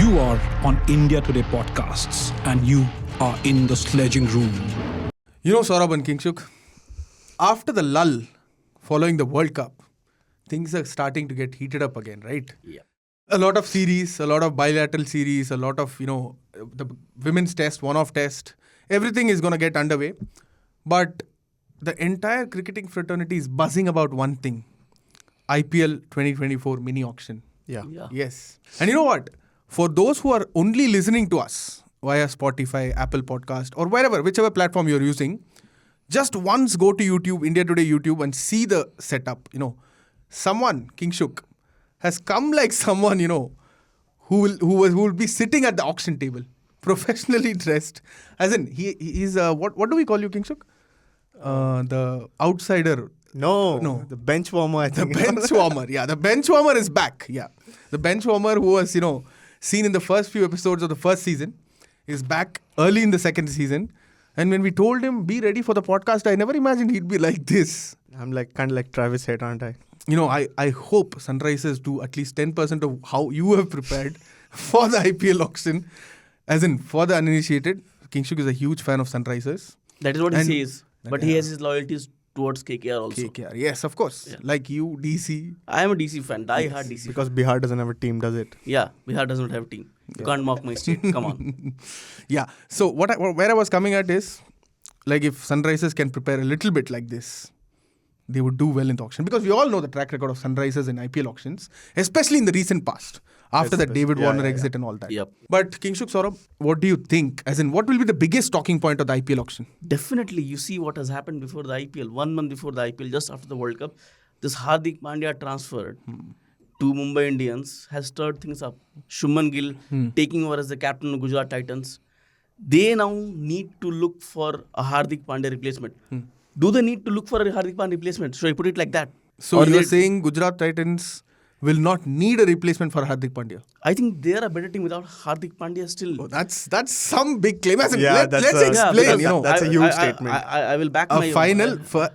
You are on India Today podcasts and you are in the sledging room. You know, Saurabh and Kingshuk, after the lull following the World Cup, things are starting to get heated up again, right? Yeah. A lot of series, a lot of bilateral series, a lot of, the women's test, one-off test, everything is going to get underway. But the entire cricketing fraternity is buzzing about one thing, IPL 2024 mini auction. Yeah. Yes. And you know what? For those who are only listening to us via Spotify, Apple Podcast or wherever, whichever platform you're using, just once go to YouTube, India Today YouTube and see the setup. Someone, Kingshuk, has come like someone, who will be sitting at the auction table, professionally dressed. As in, he's what do we call you, Kingshuk? The outsider. No, the bench warmer, I think. The bench warmer, yeah. The bench warmer is back, yeah. The bench warmer who was, seen in the first few episodes of the first season is back early in the second season. And when we told him, be ready for the podcast, I never imagined he'd be like this. I'm kind of like Travis Head, aren't I? I hope Sunrisers do at least 10% of how you have prepared for the IPL auction. As in, for the uninitiated, Kingshuk is a huge fan of Sunrisers. That is what he says. But he has his loyalties towards KKR also. KKR, yes, of course. Yeah. Like you, DC. I am a DC fan, die-hard DC Because fan. Bihar doesn't have a team, does it? Yeah, Bihar does not have a team. You can't mock my state. Come on. Yeah. So where I was coming at is, like if Sunrisers can prepare a little bit like this, they would do well in the auction. Because we all know the track record of Sunrisers in IPL auctions, especially in the recent past, after that David Warner exit and all that. Yep. But Kingshuk, Saurabh, what do you think? As in, what will be the biggest talking point of the IPL auction? Definitely, you see what has happened before the IPL. 1 month before the IPL, just after the World Cup, this Hardik Pandya transferred to Mumbai Indians has stirred things up. Shubman Gill taking over as the captain of Gujarat Titans. They now need to look for a Hardik Pandya replacement. Do they need to look for a Hardik Pandya replacement? Should I put it like that? So you're saying Gujarat Titans will not need a replacement for Hardik Pandya? I think they are a better team without Hardik Pandya still. Oh, that's some big claim. As in, Yeah, let's explain. because that's a huge statement. I will back my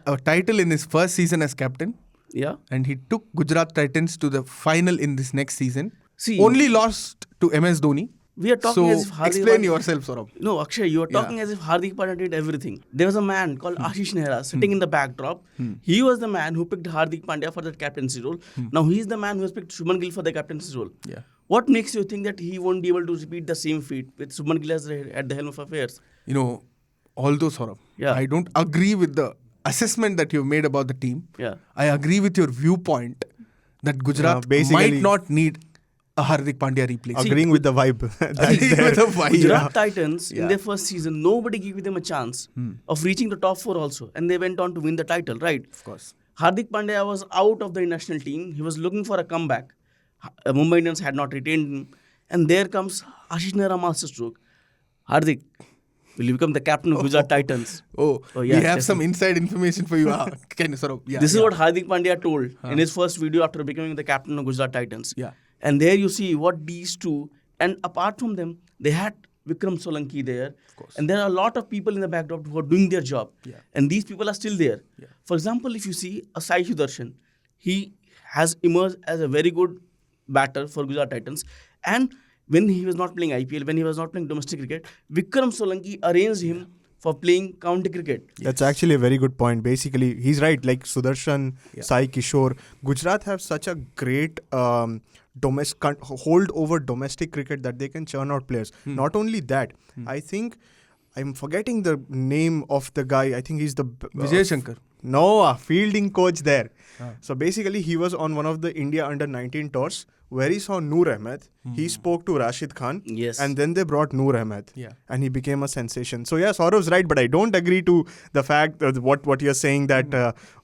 A title in his first season as captain. Yeah. And he took Gujarat Titans to the final in this next season. See, only lost to MS Dhoni. we are talking as if So Hardik explain Pandya... yourself, Saurabh. No, Akshay, you are talking as if Hardik Pandya did everything. There was a man called Ashish Nehra sitting in the backdrop. He was the man who picked Hardik Pandya for the captaincy role. Now he is the man who has picked Shubman Gill for the captaincy role. Yeah. What makes you think that he won't be able to repeat the same feat with Shubman Gill at the helm of affairs? Although, Saurabh, Yeah. I don't agree with the assessment that you've made about the team. Yeah. I agree with your viewpoint that Gujarat basically- might not need a Hardik Pandya replacement. Agreeing with the vibe. Agreeing with the vibe. Gujarat Titans, in their first season, nobody gave them a chance of reaching the top 4 also. And they went on to win the title, right? Of course. Hardik Pandya was out of the national team. He was looking for a comeback. Mumbai Indians had not retained him. And there comes Ashish Nehra masterstroke. Hardik, will you become the captain of Gujarat Titans? Oh, yeah, we have definitely. some inside information for you. Can you, Saurabh? Yeah, This is what Hardik Pandya told in his first video after becoming the captain of Gujarat Titans. Yeah. And there you see what these two, and apart from them, they had Vikram Solanki there. Of course. And there are a lot of people in the backdrop who are doing their job. Yeah. And these people are still there. Yeah. For example, if you see a Sai Sudarshan, he has emerged as a very good batter for Gujarat Titans. And when he was not playing IPL, when he was not playing domestic cricket, Vikram Solanki arranged him for playing county cricket. That's actually a very good point. Basically, he's right. Like Sudarshan, Sai Kishore, Gujarat have such a great hold over domestic cricket that they can churn out players. Not only that, I think I'm forgetting the name of the guy. I think he's the Vijay Shankar. No, fielding coach there. So basically, he was on one of the India under-19 tours where he saw Noor Ahmed. He spoke to Rashid Khan. Yes. And then they brought Noor Ahmed. Yeah. And he became a sensation. So yeah, Saurav's right, but I don't agree to the fact what you're saying that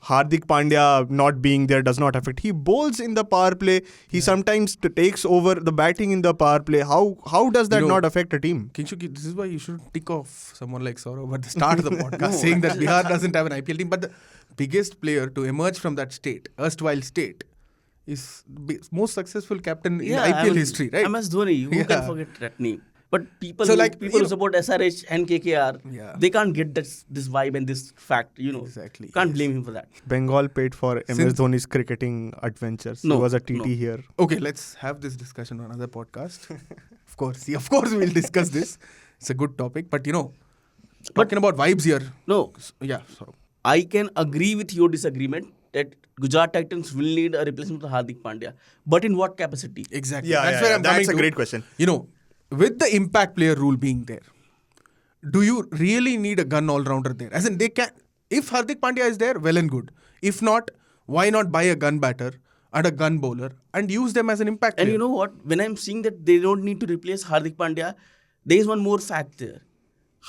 Hardik Pandya not being there does not affect. He bowls in the power play. He sometimes takes over the batting in the power play. How does that not affect a team? Kingshuk, this is why you shouldn't tick off someone like Saurabh at the start of the podcast saying that Bihar doesn't have an IPL team. But the biggest player to emerge from that state, erstwhile state, is most successful captain in IPL history, right? MS Dhoni, who can forget that name? But people, So, who support SRH and KKR, they can't get this vibe and this fact, Exactly. Can't blame him for that. Bengal paid for MS Dhoni's cricketing adventures. No, he was a TT no. here. Okay, let's have this discussion on another podcast. Of course, we'll discuss this. It's a good topic. But, talking about vibes here. No, Yeah. So, I can agree with your disagreement that Gujarat Titans will need a replacement for Hardik Pandya. But in what capacity? exactly. Yeah, That's where I'm coming that's a to. great question. With the impact player rule being there, do you really need a gun all-rounder there? As in, they can. If Hardik Pandya is there, well and good. If not, why not buy a gun batter and a gun bowler and use them as an impact And player? you know what? When I'm seeing that they don't need to replace Hardik Pandya, there is one more fact there.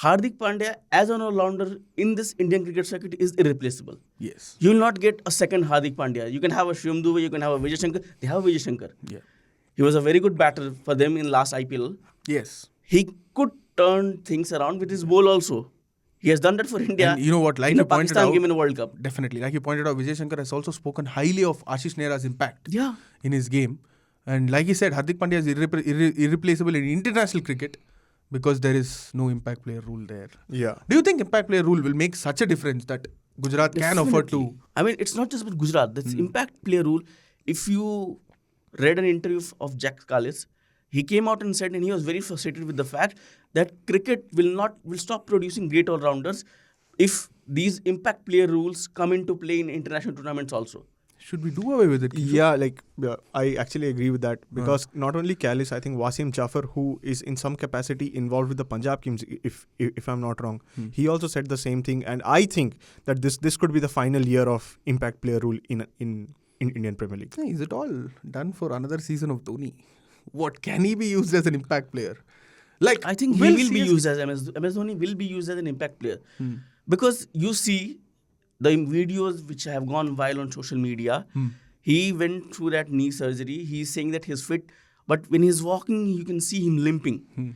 Hardik Pandya, as an all-rounder in this Indian cricket circuit, is irreplaceable. Yes. You will not get a second Hardik Pandya. You can have a Shivam Dube, you can have a Vijay Shankar. They have Vijay Shankar. Yeah. He was a very good batter for them in last IPL. Yes. He could turn things around with his bowl also. He has done that for India. And you know what? Like in you a pointed Pakistan out, game in a World Cup. Definitely. Like you pointed out, Vijay Shankar has also spoken highly of Ashish Nehra's impact Yeah. in his game. And like he said, Hardik Pandya is irreplaceable in international cricket because there is no impact player rule there. Yeah. Do you think impact player rule will make such a difference that Gujarat can afford to? Definitely. I mean, it's not just about Gujarat. That's impact player rule. If you read an interview of Jack Callis, he came out and said, and he was very frustrated with the fact that cricket will stop producing great all-rounders if these impact player rules come into play in international tournaments also. Should we do away with it? Yeah, I actually agree with that because not only Callis, I think Wasim Jafar, who is in some capacity involved with the Punjab Kings, if I'm not wrong, he also said the same thing. And I think that this could be the final year of impact player rule in Indian Premier League. Hey, is it all done for another season of Dhoni? What can he be used as an impact player? Like I think he will be used as MS Dhoni will be used as an impact player because you see the videos which have gone viral on social media. He went through that knee surgery. He's saying that he's fit, but when he's walking, you can see him limping.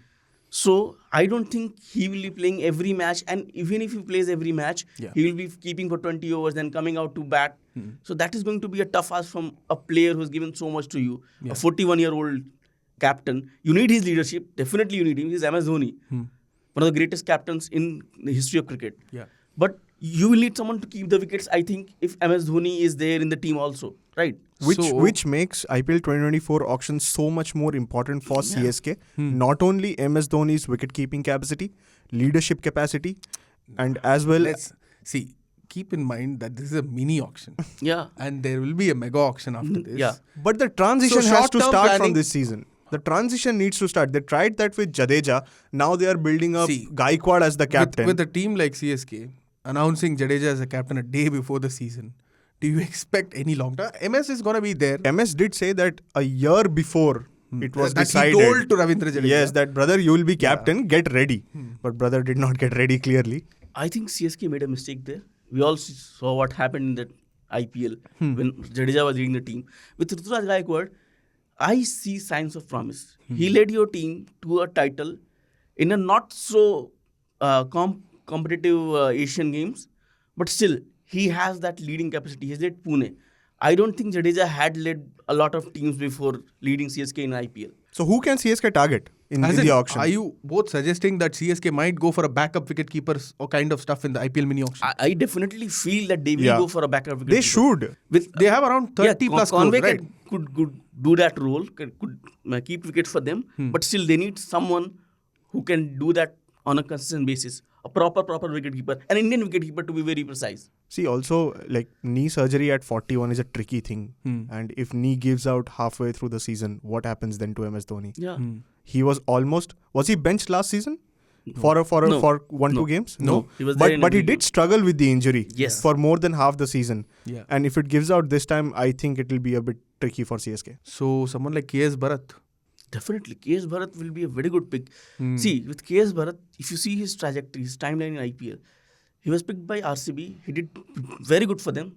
So I don't think he will be playing every match, and even if he plays every match, he will be keeping for 20 overs, then coming out to bat. So that is going to be a tough ask from a player who's given so much to you, a 41-year-old captain. You need his leadership. Definitely you need him. He's MS Dhoni, one of the greatest captains in the history of cricket. Yeah. But you will need someone to keep the wickets, I think, if MS Dhoni is there in the team also, right? Which makes IPL 2024 auction so much more important for CSK. Not only MS Dhoni's wicket-keeping capacity, leadership capacity, and as well... Let's see. Keep in mind that this is a mini auction. Yeah. And there will be a mega auction after this. Yeah. But the transition So has to short-term start from planning- this season. The transition needs to start. They tried that with Jadeja. Now they are building up See, Gaikwad as the captain. With a team like CSK announcing Jadeja as a captain a day before the season, do you expect any long term? MS is going to be there. MS did say that a year before it was that decided. he told to Ravindra Jadeja. Yes, that brother, you will be captain. Get ready. But brother did not get ready clearly. I think CSK made a mistake there. We all saw what happened in that IPL when Jadeja was leading the team. With Ruturaj Gaikwad, I see signs of promise. He led your team to a title in a not so competitive Asian Games, but still, he has that leading capacity. He's led Pune. I don't think Jadeja had led a lot of teams before leading CSK in IPL. So who can CSK target in the auction? Are you both suggesting that CSK might go for a backup wicket keepers or kind of stuff in the IPL mini auction? I definitely feel that they will go for a backup wicket. They should. They have around 30 plus Conway crores, right? could do that role, could keep wickets for them, but still they need someone who can do that on a consistent basis. A proper wicketkeeper, an Indian wicketkeeper to be very precise. See, also, like, knee surgery at 41 is a tricky thing. And if knee gives out halfway through the season, what happens then to MS Dhoni? Yeah. He was he benched last season? For 1-2 games? No. He was there in but he every did game. struggle with the injury Yes. for more than half the season. Yeah. And if it gives out this time, I think it will be a bit tricky for CSK. So someone like KS Bharat. Definitely. KS Bharat will be a very good pick. See, with KS Bharat, if you see his trajectory, his timeline in IPL, he was picked by RCB. He did very good for them.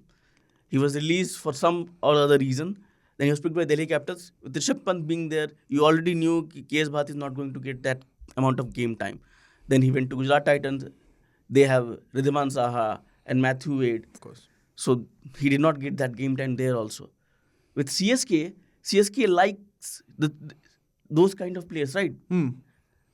He was released for some or other reason. Then he was picked by Delhi Capitals. With Rishabh Pant being there, you already knew KS Bharat is not going to get that amount of game time. Then he went to Gujarat Titans. They have Ridhiman Saha and Matthew Wade. Of course. So he did not get that game time there also. With CSK likes those kind of players, right?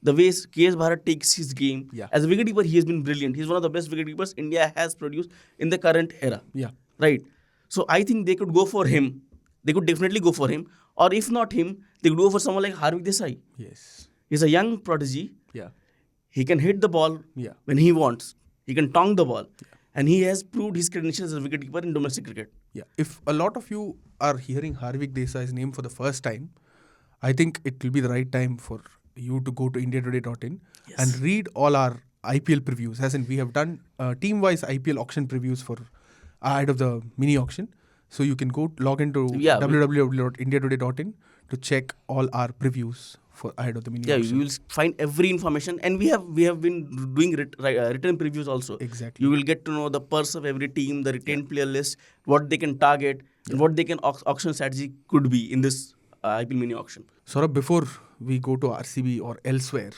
The way KS Bharat takes his game. Yeah. As a wicketkeeper, he has been brilliant. He's one of the best wicketkeepers India has produced in the current era. Yeah. Right. So I think they could go for him. They could definitely go for him. Or if not him, They could go for someone like Hardik Desai. Yes. He's a young prodigy. Yeah. He can hit the ball Yeah. when he wants. He can tong the ball. And he has proved his credentials as a wicketkeeper in domestic cricket. Yeah. If a lot of you are hearing Hardik Desai's name for the first time, I think it will be the right time for you to go to indiatoday.in and read all our IPL previews. As in, we have done team-wise IPL auction previews for ahead of the mini auction. So you can go log into www.indiatoday.in to check all our previews for ahead of the mini auction. You will find every information, and we have been doing written previews also. Exactly. You will get to know the purse of every team, the retained player list, what they can target, and what they can auction strategy could be in this IPL mini auction. Saurabh, before we go to RCB or elsewhere,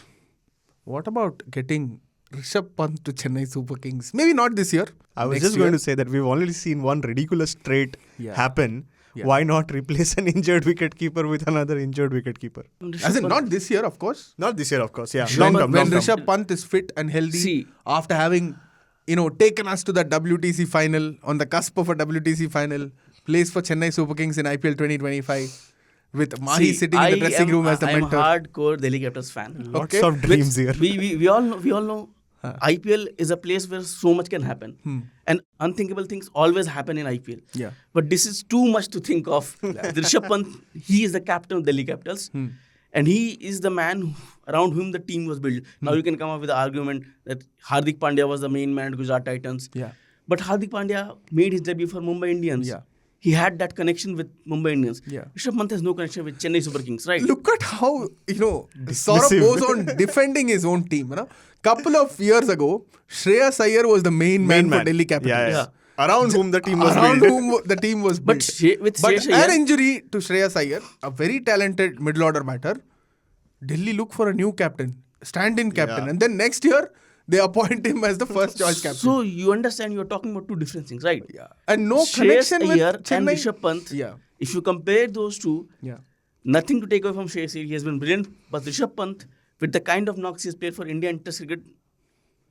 what about getting Rishabh Pant to Chennai Super Kings? Maybe not this year. I was next just year. going to say that we've only seen one ridiculous trait happen. Yeah. Why not replace an injured wicketkeeper with another injured wicketkeeper? As in, not this year, of course. Not this year, of course. Yeah, When, long term. when Rishabh Pant is fit and healthy, See. after having, taken us to that WTC final, on the cusp of a WTC final, plays for Chennai Super Kings in IPL 2025, with Mahi sitting in the dressing room as the mentor. I'm a hardcore Delhi Capitals fan. Lots Okay. of dreams here. We all know IPL is a place where so much can happen. And unthinkable things always happen in IPL. Yeah. But this is too much to think of. Rishabh Pant, he is the captain of Delhi Capitals. And he is the man around whom the team was built. Now you can come up with the argument that Hardik Pandya was the main man at Gujarat Titans. Yeah. But Hardik Pandya made his debut for Mumbai Indians. Yeah. He had that connection with Mumbai Indians. Yeah. Rishabh Pant has no connection with Chennai Super Kings, right? Look at how, Saurabh goes on defending his own team. Couple of years ago, Shreyas Iyer was the main man for Delhi Capitals. Yeah. Around whom the team was Around built. whom the team was But built. with But Shreyas an Iyer- injury to Shreyas Iyer, a very talented middle order batter, Delhi look for a new captain, stand-in captain. Yeah. And then next year, they appoint him as the first choice captain. So you understand you're talking about two different things, right? Yeah. And no Shreyas connection with Iyer and Chennai. Rishabh Pant. Yeah. If you compare those two, Yeah. nothing to take away from Shreyas Iyer. He has been brilliant. But Rishabh Pant, with the kind of knocks he has played for India and Test cricket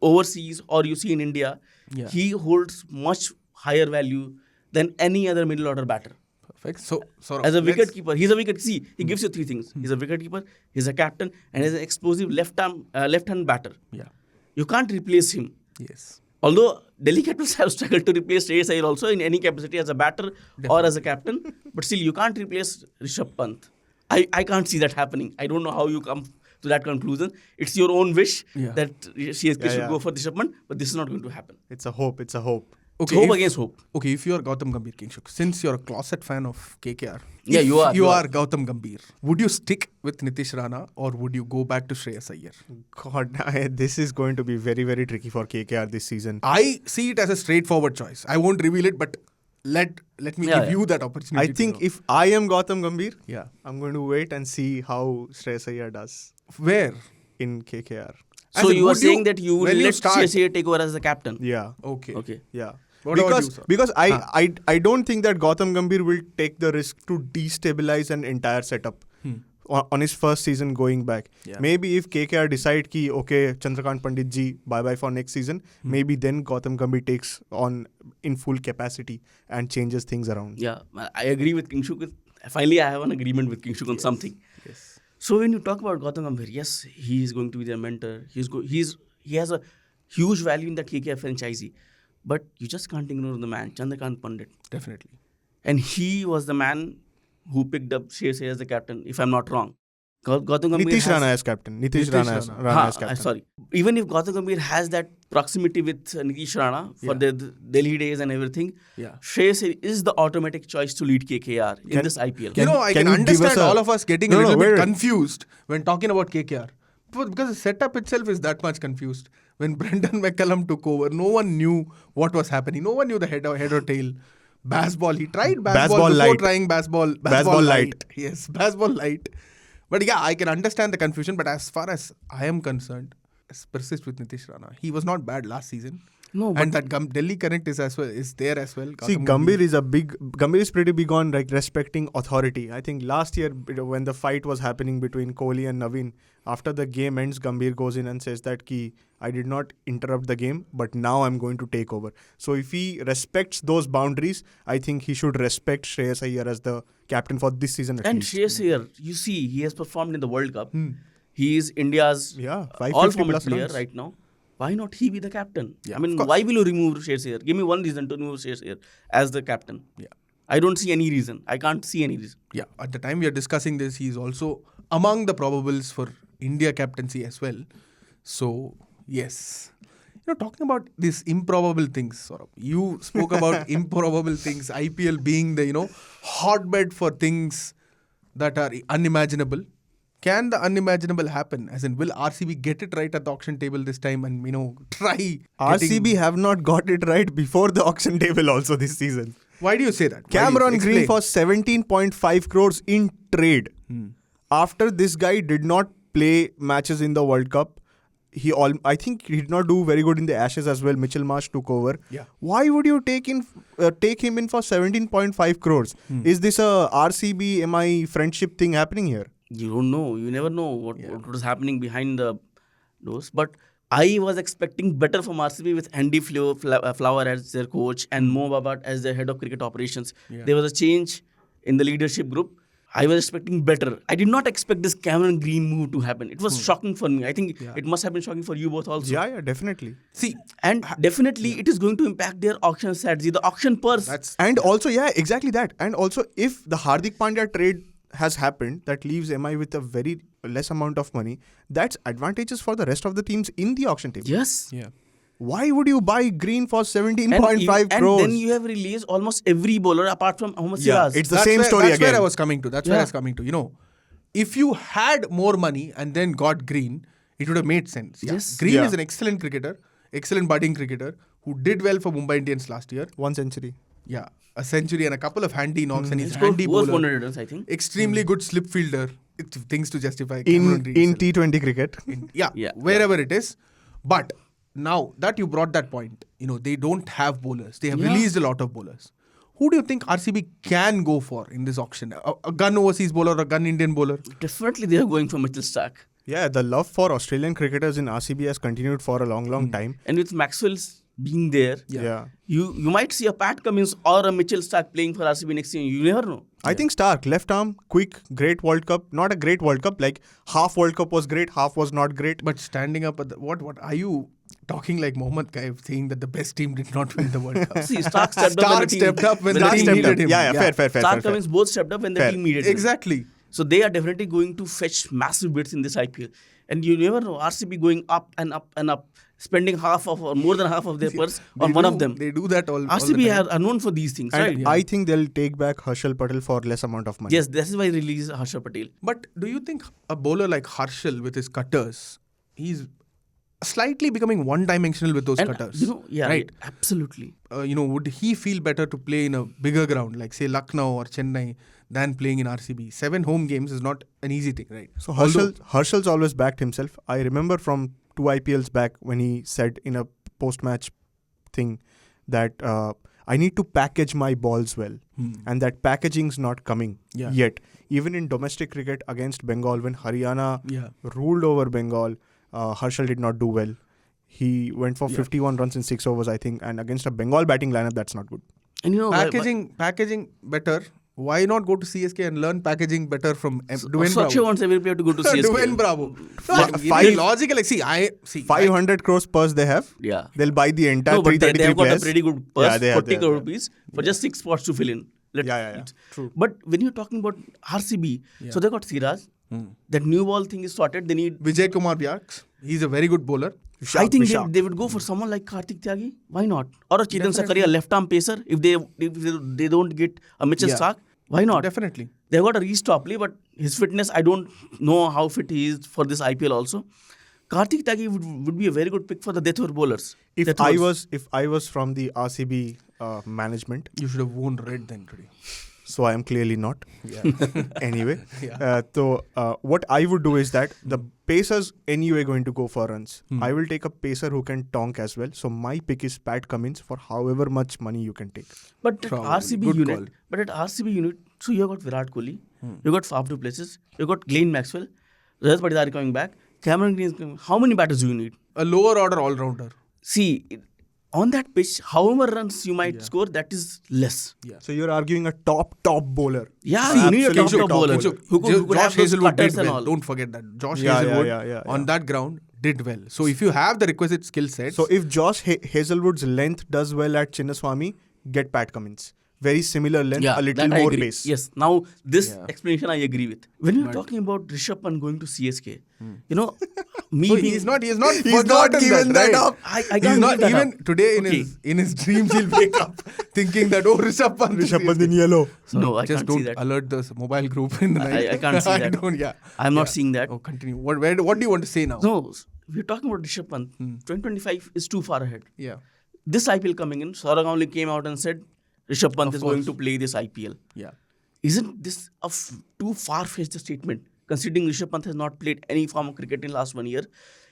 overseas or you see in India, Yeah. he holds much higher value than any other middle order batter. Perfect. So, Saurabh, As a let's- wicketkeeper, he's a wicket. See, he gives you three things. He's a wicketkeeper, he's a captain, and he's an explosive left-hand batter. Yeah. You can't replace him. Yes. Although Delhi Capitals have struggled to replace Shreyas Iyer also in any capacity as a batter or as a captain, but still you can't replace Rishabh Pant. I can't see that happening. I don't know how you come to that conclusion. It's your own wish that CSK should go for Rishabh Pant, but this is not going to happen. It's a hope. It's a hope. Okay, Hope if- against hope. Okay, if you are Gautam Gambhir, Kingshuk, since you're a closet fan of KKR, Yeah, if you are, You you are are. Gautam Gambhir. Would you stick with Nitish Rana or would you go back to Shreyas Iyer? God, this is going to be very, very tricky for KKR this season. I see it as a straightforward choice. I won't reveal it, but let me give you that opportunity. I think if I am Gautam Gambhir, Yeah. I'm going to wait and see how Shreyas Iyer does Where? in KKR. So As in, you are would you- saying that you will when you let start- CSK take over as the captain? Yeah. Okay. Okay. Yeah. What about you, sir? Because I don't think that Gautam Gambhir will take the risk to destabilize an entire setup on his first season going back. Yeah. Maybe if KKR decide ki okay, Chandrakant Pandit ji bye for next season, maybe then Gautam Gambhir takes on in full capacity and changes things around. Yeah, I agree with Kingshuk. Finally, I have an agreement with Kingshuk on something. Yes. So when you talk about Gautam Gambhir, yes, he is going to be their mentor. He has a huge value in that KKR franchisee. But you just can't ignore the man, Chandrakant Pandit. Definitely. And he was the man who picked up Shreyas Iyer as the captain, if I'm not wrong. Gautam Gambhir Nitish has- Rana as captain. Nitish Rana as captain. Sorry. Even if Gautam Gambhir has that proximity with Nitish Rana for the Delhi days and everything, Yeah. Shreyas Iyer is the automatic choice to lead KKR in this IPL. I can can you give us understand a- all of us getting No, a no, little bit wait. confused when talking about KKR. Because the setup itself is that much confused. When Brendan McCullum took over, no one knew what was happening. No one knew the head or tail. Baseball. He tried baseball Baseball before light. trying baseball. Baseball light. Yes, baseball light. But yeah, I can understand the confusion. But as far as I am concerned, persist with Nitish Rana. He was not bad last season. No, and that Delhi Connect is there as well. See, Gautam Gambhir is pretty big on like respecting authority. I think last year when the fight was happening between Kohli and Naveen, after the game ends, Gambhir goes in and says that I did not interrupt the game, but now I'm going to take over. So if he respects those boundaries, I think he should respect Shreyas Iyer as the captain for this season at and least. Shreyas Iyer, you see, he has performed in the World Cup. He is India's 550 all-format plus player runs. right now. Why not he be the captain? Yeah, I mean, of course. why will you remove Shreyas Iyer? Give me one reason to remove Shreyas Iyer as the captain. Yeah. I don't see any reason. I can't see any reason. Yeah, at the time we are discussing this, he is also among the probables for India captaincy as well. So, yes. Talking about these improbable things, Saurabh, you spoke about improbable things, IPL being the, hotbed for things that are unimaginable. Can the unimaginable happen? As in, will RCB get it right at the auction table this time and, try RCB have not got it right before the auction table also this season. Why do you say that? Cameron Green Explain. for 17.5 crores in trade. After this guy did not play matches in the World Cup, I think he did not do very good in the Ashes as well. Mitchell Marsh took over. Yeah. Why would you take him in for 17.5 crores? Is this a RCB MI friendship thing happening here? You don't know. You never know what was happening behind the doors. But I was expecting better from RCB with Andy Flower as their coach and Mo Babat as their head of cricket operations. Yeah. There was a change in the leadership group. I was expecting better. I did not expect this Cameron Green move to happen. It was shocking for me. I think it must have been shocking for you both also. Yeah, definitely. See, And definitely it is going to impact their auction strategy. The auction purse. And also, exactly that. And also, if the Hardik Pandya trade has happened, that leaves MI with a very less amount of money, that's advantageous for the rest of the teams in the auction table. Yes. yeah. Why would you buy Green for 17.5 crores? And then you have released almost every bowler apart from Mohammad Yeah, Siraj. it's the same story That's again. where I was coming to. Where I was coming to. If you had more money and then got Green, it would have made sense. Yeah. Yes. Green Yeah. is an excellent cricketer, excellent budding cricketer who did well for Mumbai Indians last year. 1 century. Yeah, a century and a couple of handy knocks, and he's He scored handy both bowler. 100 runs, I think. Extremely good slip fielder. Things to justify Cameron Green In itself. T20 cricket. Yeah. Wherever it is. But now that you brought that point, they don't have bowlers. They have released a lot of bowlers. Who do you think RCB can go for in this auction? A gun overseas bowler or a gun Indian bowler? Definitely they are going for Mitchell Starc. Yeah, the love for Australian cricketers in RCB has continued for a long time. And with Maxwell's being there, Yeah. you might see a Pat Cummins or a Mitchell Starc playing for RCB next season. You never know. I think Starc, left arm, quick, great World Cup. Not a great World Cup. Like half World Cup was great, half was not great. But standing up at what are you talking like Mohammad Kaif saying that the best team did not win the World Cup? See, Starc stepped up when the team, stepped up when the Starc team stepped needed up. him. Yeah, fair. Starc Cummins both stepped up when the Fair. team needed him. Exactly. So they are definitely going to fetch massive bids in this IPL. And you never know, RCB going up and up and up, spending half of or more than half of their purse on one of them. They do that all RCB the time. are known for these things, And right? I think they'll take back Harshal Patel for less amount of money. Yes, this is why they released Harsha Patel. But do you think a bowler like Harshal with his cutters, he's slightly becoming one-dimensional with those And cutters? right, absolutely. Would he feel better to play in a bigger ground like say Lucknow or Chennai than playing in RCB? 7 home games is not an easy thing, right? So Harshal's always backed himself. I remember from 2 IPLs back when he said in a post-match thing that I need to package my balls well. And that packaging's not coming yet. Even in domestic cricket against Bengal, when Haryana ruled over Bengal, Harshal did not do well. He went for 51 runs in 6 overs, I think. And against a Bengal batting lineup, that's not good. And Packaging better. Why not go to CSK and learn packaging better from Dwayne Saksha Bravo? wants every player to go to CSK. Dwayne Bravo. Logical. See, 500 crores purse they have. Yeah. They'll buy the entire No, but they 333 have got players. a pretty good purse, Yeah, they have, 40 crore rupees, for just 6 spots to fill in. True. But when you're talking about RCB, so they got Siraj. That new ball thing is sorted. They need... Vijay Kumar Vyaks. He's a very good bowler. I think they would go for someone like Karthik Tyagi. Why not? Or a Chetan Sakaria, left-arm pacer. If they don't get a Mitchell Starc, why not? Definitely. They got a Reece Topley, but his fitness, I don't know how fit he is for this IPL also. Karthik Tyagi would be a very good pick for the death over bowlers. If I was from the RCB management, You should have worn red then today. So I am clearly not. Yeah. Anyway, Yeah. so what I would do is that the Pacers anyway going to go for runs. I will take a pacer who can tonk as well. So my pick is Pat Cummins for however much money you can take. But at Probably. RCB Good unit, call. so you got Virat Kohli, you got Faf du Plessis, you got Glenn Maxwell, Rajat Patidar coming back, Cameron Green is coming. How many batters do you need? A lower order all-rounder. See, on that pitch, however runs you might score, that is less. Yeah. So you're arguing a top bowler. Yeah, See, you need a absolutely top bowler top who could Josh have those Hazelwood did cutters and well. all. Don't forget that. Josh Yeah, Hazelwood yeah, on that ground did well. So if you have the requisite skill sets, So if Josh Hazelwood's length does well at Chinnaswamy, get Pat Cummins. Very similar length, a little that I more agree. pace. Yes, now this Yeah. explanation I agree with. When you're talking about Rishabh Pant going to CSK, you know, me so being... he's not He's not forgotten given that right? up. I He's can't not give that even up. today Okay. in his dreams he'll wake up thinking that Rishabh Pant is Rishabh Pant in CSK. yellow. No, I Just can't don't see that. alert the mobile group in the night. I can't see that. don't, yeah. I'm not Yeah. seeing that. Oh, continue. What do you want to say now? No, we're talking about Rishabh Pant. 2025 is too far ahead. Yeah. This IPL coming in, Saurav Ganguly came out and said Rishabh Pant Of is going course. to play this IPL. Yeah. Isn't this a too far-fetched statement, considering Rishabh Pant has not played any form of cricket in last 1 year?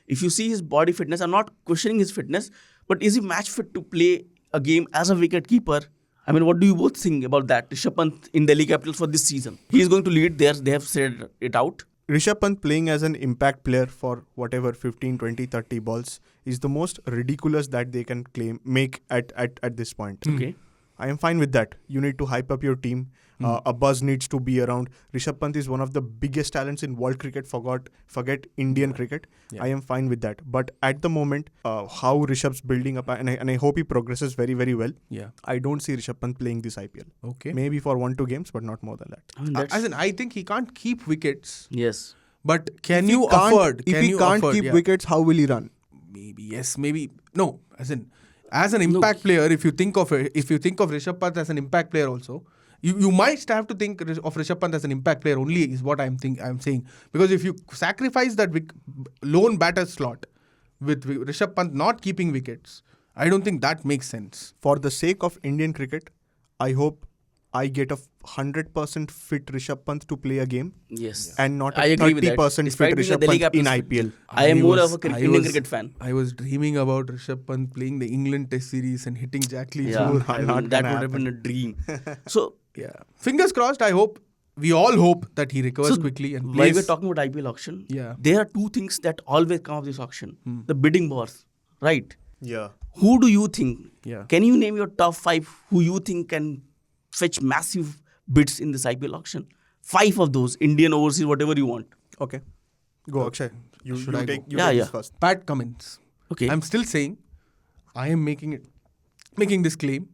If you see his body fitness, I'm not questioning his fitness, but is he match fit to play a game as a wicket-keeper? I mean, what do you both think about that? Rishabh Pant in Delhi Capitals for this season. He is going to lead there. They have said it out. Rishabh Pant playing as an impact player for whatever 15, 20, 30 balls is the most ridiculous that they can make at this point. Okay. I am fine with that. You need to hype up your team. A buzz needs to be around. Rishabh Pant is one of the biggest talents in world cricket. Forget Indian cricket. Yeah. I am fine with that. But at the moment, how Rishabh's building up, and I hope he progresses very, very well. Yeah. I don't see Rishabh Pant playing this IPL. Okay. Maybe for 1-2 games, but not more than that. I mean, that's, As in, I think he can't keep wickets. yes. But can you afford? If he can't keep wickets, how will he run? Maybe yes, maybe no. As an impact player, if you think of Rishabh Pant as an impact player also, you might have to think of Rishabh Pant as an impact player only is what I'm saying, because if you sacrifice that lone batter slot with Rishabh Pant not keeping wickets, I don't think that makes sense. For the sake of Indian cricket, I hope I get a 100% fit Rishabh Pant to play a game. Yes. And not I a agree with that. 30% Despite fit being a Rishabh Delhi Pant in Capitals IPL. I am more of a I Indian was- cricket fan. I was dreaming about Rishabh Pant playing the England Test series and hitting Jack Leach. Yeah, Not I mean, gonna that would have been a dream. So, Yeah. Fingers crossed. We all hope that he recovers quickly and while plays. we're talking about IPL auction, Yeah. there are two things that always come of this auction. The bidding wars, right? Yeah. Who do you think? Yeah. Can you name your top 5 who you think can fetch massive bids in this IPL auction? 5 of those, Indian, overseas, whatever you want. Okay. Go, Akshay. You I take go? this first. Pat Cummins. Okay. I'm still saying, I am making this claim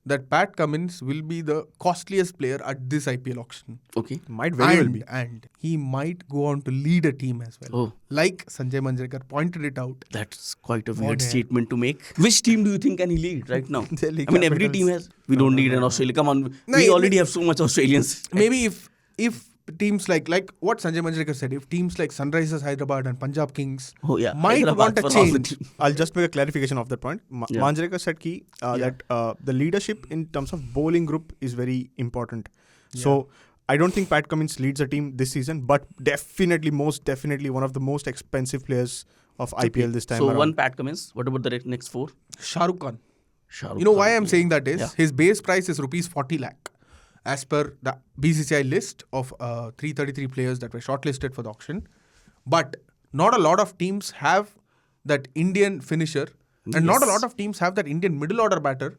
that Pat Cummins will be the costliest player at this IPL auction. Okay. Might very well be. And he might go on to lead a team as well. Oh. Like Sanjay Manjrekar pointed it out. That's quite a What weird a- statement to make. Which team do you think can he lead right now? Delhi I mean, every Capitals. team has. We don't need an Australia. Come on. No, We it- already have so much Australians. Maybe if teams like what Sanjay Manjrekar said, if teams like Sunrisers Hyderabad and Punjab Kings Oh, yeah. might Hyderabad want a for all the change. team. I'll just make a clarification of that point. Yeah. Manjrekar said that the leadership in terms of bowling group is very important. So I don't think Pat Cummins leads a team this season, but most definitely one of the most expensive players of IPL this time So around. one Pat Cummins. What about the next 4? Shah Rukh Khan. Shah Rukh You know Khan, why I'm yeah. saying that is Yeah. his base price is rupees 40 lakh as per the BCCI list of 333 players that were shortlisted for the auction. But not a lot of teams have that Indian finisher and not a lot of teams have that Indian middle order batter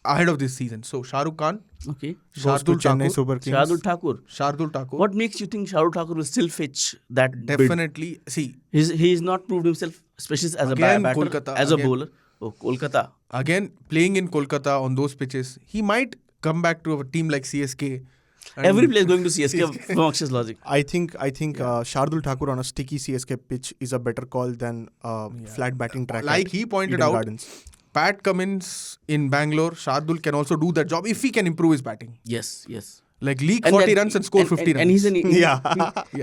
ahead of this season. So Shah Rukh Khan, Okay. Goes to Shardul Chennai Thakur, Super Kings. Shardul Thakur. Shardul Thakur. What makes you think Shardul Thakur will still fetch that bid? Definitely. See, He's not proved himself, especially as Again, a batter, Kolkata, as again. a bowler. Oh, Kolkata. again, playing in Kolkata on those pitches, he might come back to a team like CSK. and- Every player is going to CSK from Akshay's logic. I think Shardul Thakur on a sticky CSK pitch is a better call than flat batting track. Like at he pointed Eden out, Gardens. Pat Cummins in Bangalore, Shardul can also do that job if he can improve his batting. Yes, yes. Like league And 40 that- runs and score 50 runs. And he's an Yeah.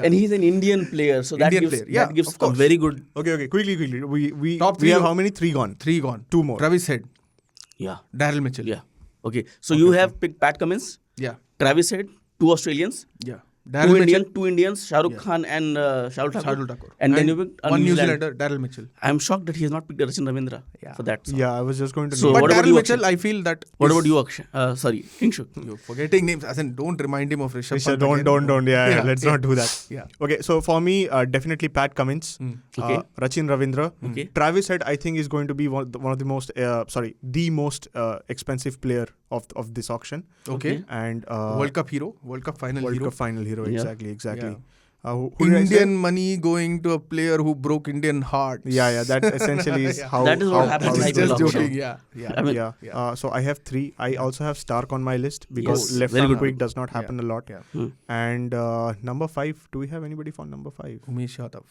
and he's an Indian player, so that Indian gives player, yeah, that gives of a course. very good. Okay. Quickly. We Top we three have of- how many? 3 gone. 3 gone. 2 more. Travis Head, Yeah, Daryl Mitchell. yeah. Okay, so you have picked Pat Cummins. Yeah. Travis Head, 2 Australians. Yeah. 2 Indians, Shah Rukh Khan and Shardul Thakur. And then you picked one New Zealand. Zealander, Daryl Mitchell. I'm shocked that he has not picked Rachin Ravindra for that song. Yeah, I was just going to. So But what about Daryl you, Mitchell, Akshay? I feel that. What about you, Akshay? Sorry, Kingshuk. You're forgetting names. As in, don't remind him of Rishabh Rishabh, Pant don't. again. Yeah, let's not do that. Yeah. Okay, so for me, definitely Pat Cummins, Okay. Rachin Ravindra. Okay. Travis Head, I think, is going to be one of the most, the most expensive player of this auction. Okay. And World Cup hero. World Cup final World hero. Cup final hero. Yeah. Exactly. Yeah. Who did I say? Indian money going to a player who broke Indian hearts. Yeah, that essentially is how. That is what how- happens how in it Just goes. IPL joking. Yeah. I mean, Yeah. So I have 3. I also have Starc on my list because Yes, left very arm good. quick does not happen a lot. Yeah. And number 5, do we have anybody for number 5? Umesh Yadav.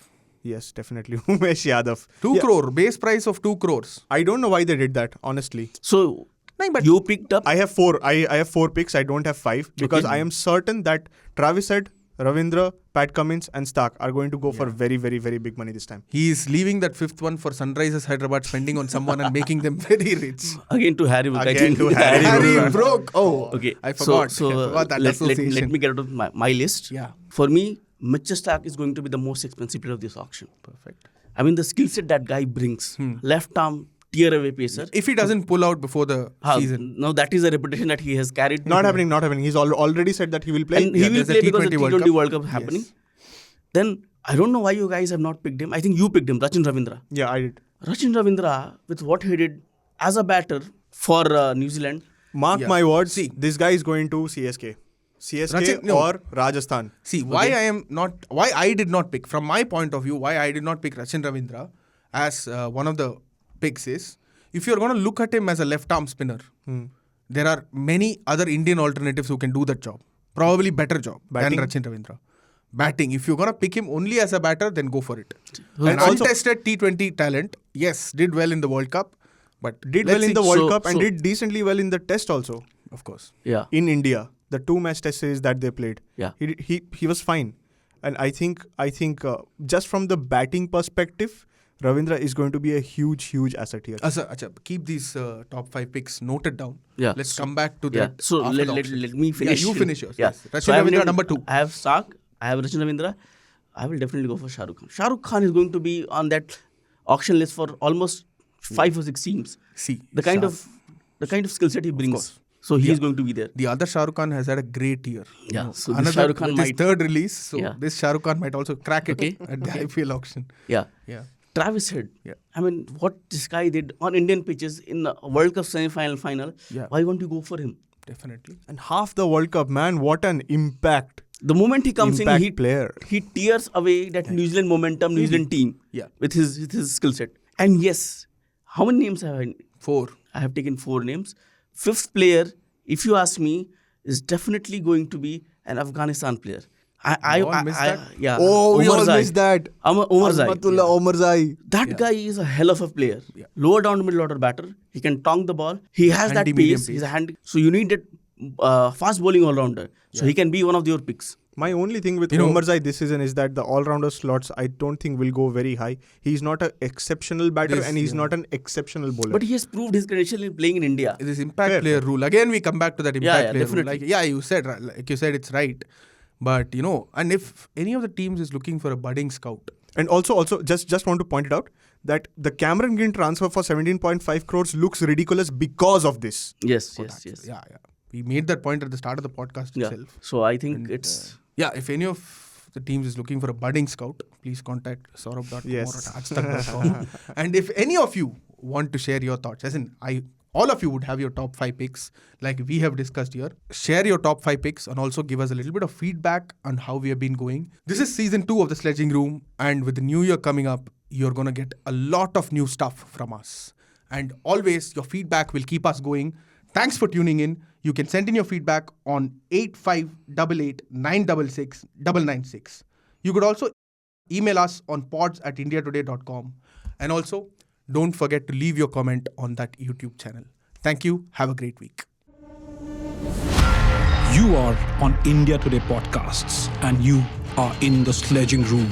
Yes, definitely Umesh Yadav. 2 Yeah. crore. Base price of 2 crores. I don't know why they did that, honestly. So but you picked up. I have 4. I have 4 picks. I don't have 5 because Okay. I am certain that Travis Head, Ravindra, Pat Cummins, and Starc are going to go for very, very, very big money this time. he is leaving that 5th one for Sunrisers Hyderabad, spending on someone and making them very rich. Again to Harry Brook. I Again think to Harry Harry broke. Oh, Okay. I forgot. So I forgot that let association. me get out of my list. Yeah. For me, Mitchell Starc is going to be the most expensive player of this auction. Perfect. I mean, the skill set that guy brings. Left arm, tear away pacer. If he doesn't pull out before the season. Now that is a reputation that he has carried. Not happening. He's already said that he will play. And he will there's a play because the T20 World T20 Cup. World Cup happening. Then I don't know why you guys have not picked him. I think you picked him, Rachin Ravindra. Yeah, I did. Rachin Ravindra, with what he did as a batter for New Zealand. Mark Yeah. my words. See. This guy is going to CSK. CSK Rachin- no. or Rajasthan. See, why I did not pick, from my point of view, why I did not pick Rachin Ravindra as one of the picks is, if you're going to look at him as a left arm spinner, there are many other Indian alternatives who can do that job. Probably better job Batting? than Rachin Ravindra. Batting, if you're going to pick him only as a batter, then go for it. And An also- untested T20 talent, yes, did well in the World Cup, but Did let's well in see. the World So- Cup and so- did decently well in the test also. Of course. Yeah. In India, the 2 match test series that they played. Yeah. He was fine. And I think just from the batting perspective, Ravindra is going to be a huge asset here. Acha, keep these top 5 picks noted down. Yeah. Let's come back to Yeah. that. So after let, the let, auction. let me finish. Yeah, you finish yours. Yeah. Yes. Rachin So I have Ravindra named- number 2. I have Starc. I have Rachin Ravindra. I will definitely go for Shah Rukh Khan. Shah Rukh Khan is going to be on that auction list for almost 5 or 6 teams. See, The kind of skill set he brings. course. So he is going to be there. the other Shah Rukh Khan has had a great year. Yeah. So this Another Shah Rukh Khan with his might. third release. So Yeah. this Shah Rukh Khan might also crack it Okay. at the IPL auction. Yeah. Yeah. Travis Head. Yeah. I mean, what this guy did on Indian pitches in the World Cup semi-final, final. Yeah. Why won't you go for him? Definitely. And half the World Cup, man, what an impact. The moment he comes Impact in, player. he tears away that New Zealand momentum, New Zealand team Yeah. with his skill set. And yes, how many names have I? 4. I have taken 4 names. 5th player, if you ask me, is definitely going to be an Afghanistan player. I missed that? Yeah. Oh, we Omar all Zai. missed that. Omar Zai. Azmatullah Omarzai. That guy is a hell of a player. Yeah. Lower down middle order batter. He can tongue the ball. He has that Handy-medium pace. pace. He's a hand. So you need that fast bowling all rounder. So he can be one of your picks. My only thing with You know- Omarzai this season is that the all-rounder slots I don't think will go very high. He's not an exceptional batter and he's not an exceptional bowler. But he has proved his credential in playing in India. This impact Fair. player rule. Again, we come back to that impact yeah, player definitely. rule. You said it's right. But, and if any of the teams is looking for a budding scout, And also just want to point it out that the Cameron Green transfer for 17.5 crores looks ridiculous because of this. Yes. yeah. We made that point at the start of the podcast Yeah. itself. So I think it's Yeah, if any of the teams is looking for a budding scout, please contact saurabh.com Yes. or at ajtak.com. And if any of you want to share your thoughts, as in all of you would have your top 5 picks like we have discussed here. Share your top 5 picks and also give us a little bit of feedback on how we have been going. This is season 2 of the Sledging Room, and with the new year coming up, you're going to get a lot of new stuff from us. And always, your feedback will keep us going. Thanks for tuning in. You can send in your feedback on 8588 966 996. You could also email us on pods@indiatoday.com. And also, don't forget to leave your comment on that YouTube channel. Thank you. Have a great week. You are on India Today podcasts and you are in the Sledging Room.